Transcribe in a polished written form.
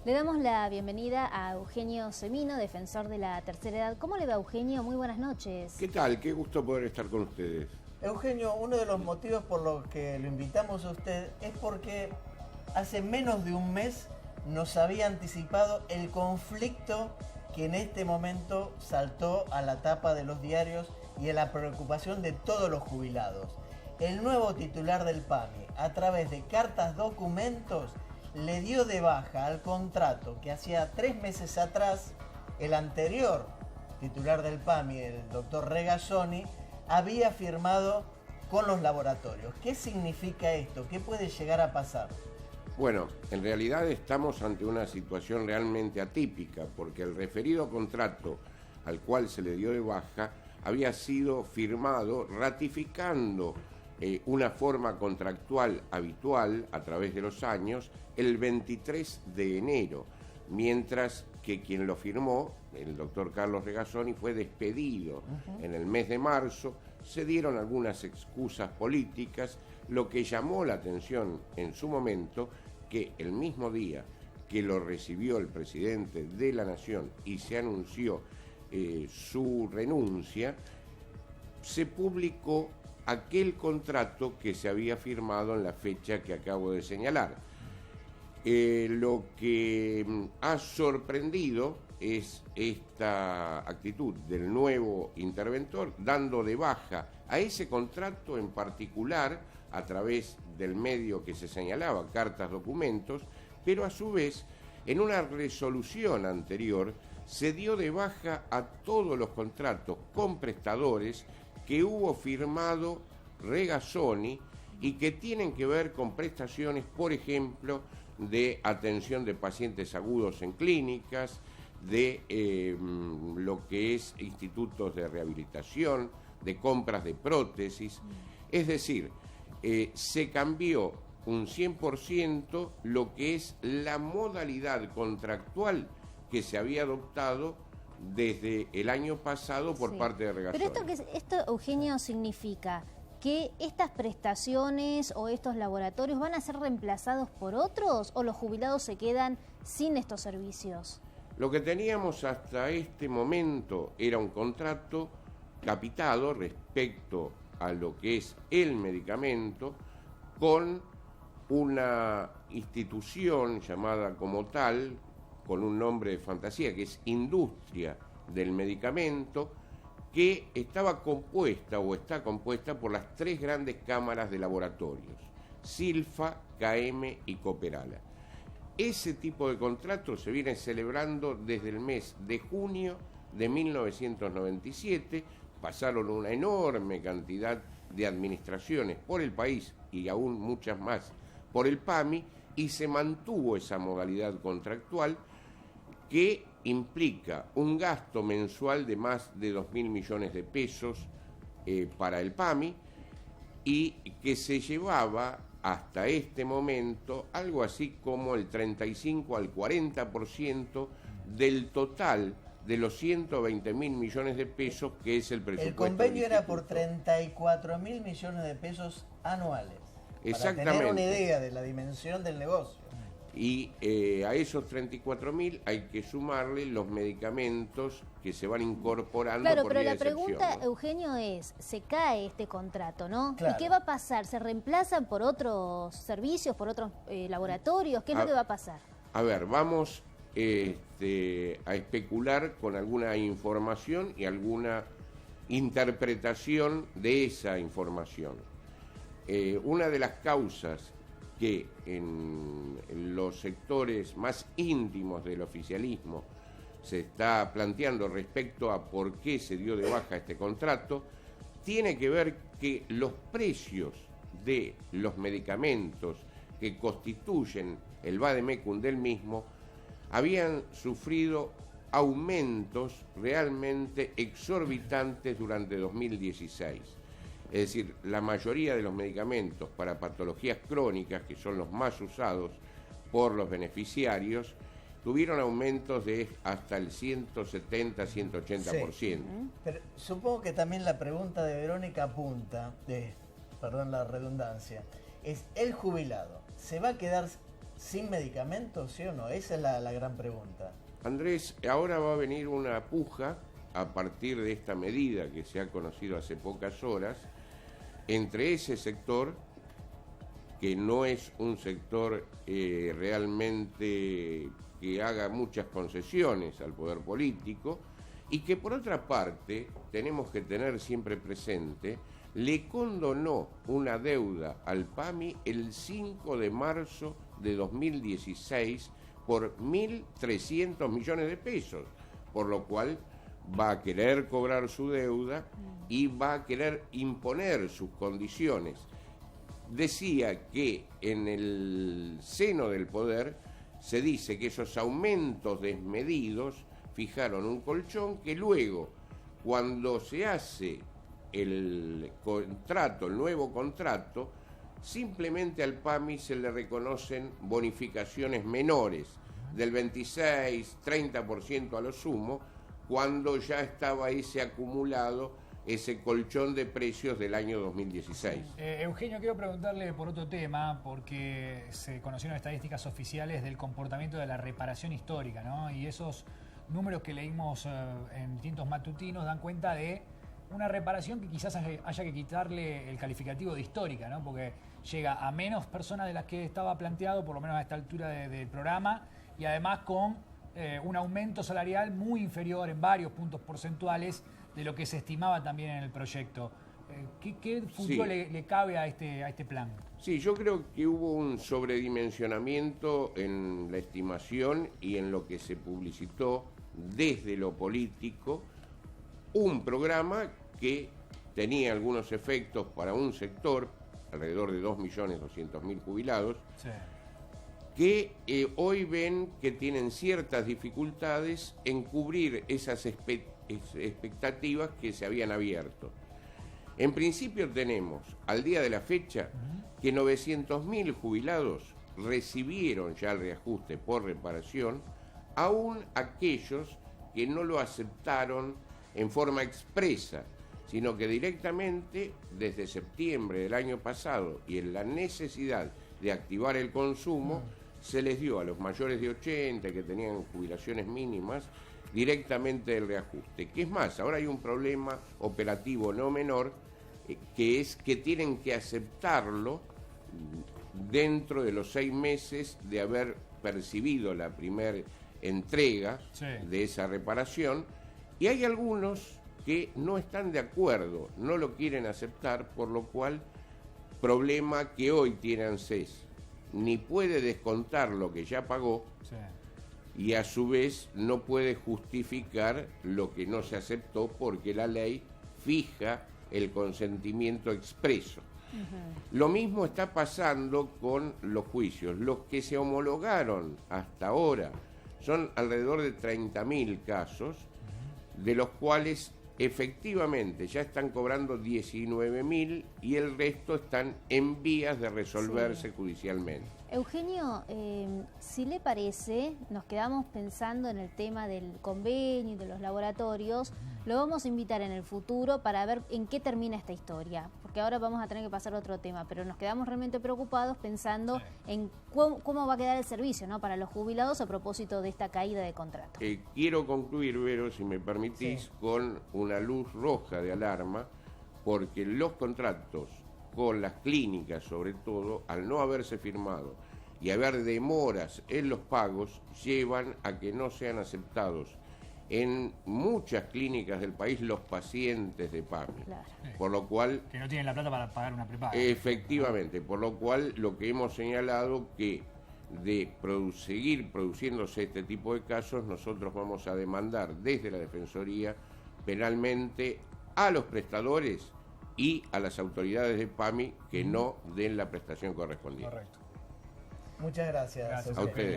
Le damos la bienvenida a Eugenio Semino, defensor de la tercera edad. ¿Cómo le va, Eugenio? Muy buenas noches. ¿Qué tal? Qué gusto poder estar con ustedes. Eugenio, uno de los motivos por los que lo invitamos a usted es porque hace menos de un mes nos había anticipado el conflicto que en este momento saltó a la tapa de los diarios y a la preocupación de todos los jubilados. El nuevo titular del PAMI, a través de cartas documentos, le dio de baja al contrato que hacía 3 meses atrás el anterior titular del PAMI, el doctor Regazzoni, había firmado con los laboratorios. ¿Qué significa esto? ¿Qué puede llegar a pasar? Bueno, en realidad estamos ante una situación realmente atípica, porque el referido contrato al cual se le dio de baja había sido firmado ratificando una forma contractual habitual a través de los años el 23 de enero, mientras que quien lo firmó, el doctor Carlos Regazzoni, fue despedido en el mes de marzo. Se dieron algunas excusas políticas, lo que llamó la atención en su momento que el mismo día que lo recibió el presidente de la Nación y se anunció su renuncia, se publicó aquel contrato que se había firmado en la fecha que acabo de señalar. Lo que ha sorprendido es esta actitud del nuevo interventor, dando de baja a ese contrato en particular a través del medio que se señalaba, cartas, documentos, pero a su vez, en una resolución anterior, se dio de baja a todos los contratos con prestadores que hubo firmado Regazzoni y que tienen que ver con prestaciones, por ejemplo, de atención de pacientes agudos en clínicas, de lo que es institutos de rehabilitación, de compras de prótesis. Es decir, se cambió un 100% lo que es la modalidad contractual que se había adoptado desde el año pasado por parte de Regazzoni. Pero esto, Eugenio, significa que estas prestaciones o estos laboratorios van a ser reemplazados por otros, o los jubilados se quedan sin estos servicios. Lo que teníamos hasta este momento era un contrato capitado respecto a lo que es el medicamento con una institución llamada como tal, con un nombre de fantasía, que es Industria del Medicamento, que estaba compuesta o está compuesta por las 3 grandes cámaras de laboratorios, Silfa, KM y Cooperala. Ese tipo de contratos se viene celebrando desde el mes de junio de 1997, pasaron una enorme cantidad de administraciones por el país y aún muchas más por el PAMI, y se mantuvo esa modalidad contractual que implica un gasto mensual de más de 2.000 millones de pesos para el PAMI, y que se llevaba hasta este momento algo así como el 35 al 40% del total de los 120.000 millones de pesos que es el presupuesto. El convenio era por 34.000 millones de pesos anuales. Exactamente. Para tener una idea de la dimensión del negocio. Y a esos 34.000 hay que sumarle los medicamentos que se van incorporando. Claro, por pero vía la de excepción, pregunta, ¿no? Eugenio, es, se cae este contrato, ¿no? Claro. ¿Y qué va a pasar? ¿Se reemplazan por otros servicios, por otros laboratorios? ¿Qué es lo que va a pasar? A ver, vamos a especular con alguna información y alguna interpretación de esa información. Una de las causas que en los sectores más íntimos del oficialismo se está planteando respecto a por qué se dio de baja este contrato, tiene que ver que los precios de los medicamentos que constituyen el vademecum del mismo habían sufrido aumentos realmente exorbitantes durante 2016. Es decir, la mayoría de los medicamentos para patologías crónicas, que son los más usados por los beneficiarios, tuvieron aumentos de hasta el 170-180%. Sí. Pero supongo que también la pregunta de Verónica apunta, perdón la redundancia, es: el jubilado, ¿se va a quedar sin medicamentos, ¿sí o no? Esa es la gran pregunta. Andrés, ahora va a venir una puja a partir de esta medida que se ha conocido hace pocas horas entre ese sector, que no es un sector realmente que haga muchas concesiones al poder político, y que por otra parte tenemos que tener siempre presente, le condonó una deuda al PAMI el 5 de marzo de 2016 por 1.300 millones de pesos, por lo cual va a querer cobrar su deuda y va a querer imponer sus condiciones. Decía que en el seno del poder se dice que esos aumentos desmedidos fijaron un colchón que luego, cuando se hace el contrato, el nuevo contrato, simplemente al PAMI se le reconocen bonificaciones menores, del 26, 30% a lo sumo, cuando ya estaba ese acumulado, ese colchón de precios del año 2016. Eugenio, quiero preguntarle por otro tema, porque se conocieron estadísticas oficiales del comportamiento de la reparación histórica, ¿no? Y esos números que leímos en distintos matutinos dan cuenta de una reparación que quizás haya que quitarle el calificativo de histórica, ¿no? Porque llega a menos personas de las que estaba planteado, por lo menos a esta altura del programa, y además con un aumento salarial muy inferior en varios puntos porcentuales de lo que se estimaba también en el proyecto. ¿Qué futuro le cabe a este plan? Sí, yo creo que hubo un sobredimensionamiento en la estimación y en lo que se publicitó desde lo político, un programa que tenía algunos efectos para un sector, alrededor de 2.200.000 jubilados, sí, que hoy ven que tienen ciertas dificultades en cubrir esas expectativas que se habían abierto. En principio tenemos, al día de la fecha, que 900.000 jubilados recibieron ya el reajuste por reparación, aún aquellos que no lo aceptaron en forma expresa, sino que directamente desde septiembre del año pasado y en la necesidad de activar el consumo, se les dio a los mayores de 80 que tenían jubilaciones mínimas directamente el reajuste. Que es más, ahora hay un problema operativo no menor, que es que tienen que aceptarlo dentro de los 6 meses de haber percibido la primera entrega de esa reparación, y hay algunos que no están de acuerdo, no lo quieren aceptar, por lo cual, problema que hoy tiene ANSES, ni puede descontar lo que ya pagó, y a su vez no puede justificar lo que no se aceptó, porque la ley fija el consentimiento expreso. Lo mismo está pasando con los juicios. Los que se homologaron hasta ahora son alrededor de 30.000 casos, de los cuales efectivamente ya están cobrando 19.000 y el resto están en vías de resolverse judicialmente. Eugenio, si le parece, nos quedamos pensando en el tema del convenio y de los laboratorios. Lo vamos a invitar en el futuro para ver en qué termina esta historia, porque ahora vamos a tener que pasar a otro tema, pero nos quedamos realmente preocupados pensando en cómo va a quedar el servicio, ¿no?, para los jubilados a propósito de esta caída de contrato. Quiero concluir, Vero, si me permitís, con una luz roja de alarma, porque los contratos con las clínicas, sobre todo, al no haberse firmado y haber demoras en los pagos, llevan a que no sean aceptados en muchas clínicas del país los pacientes de PAMI. Claro. Por lo cual... Que no tienen la plata para pagar una prepaga. Efectivamente, por lo cual lo que hemos señalado que de seguir produciéndose este tipo de casos, nosotros vamos a demandar desde la Defensoría penalmente a los prestadores y a las autoridades de PAMI que no den la prestación correspondiente. Correcto. Muchas gracias. A ustedes.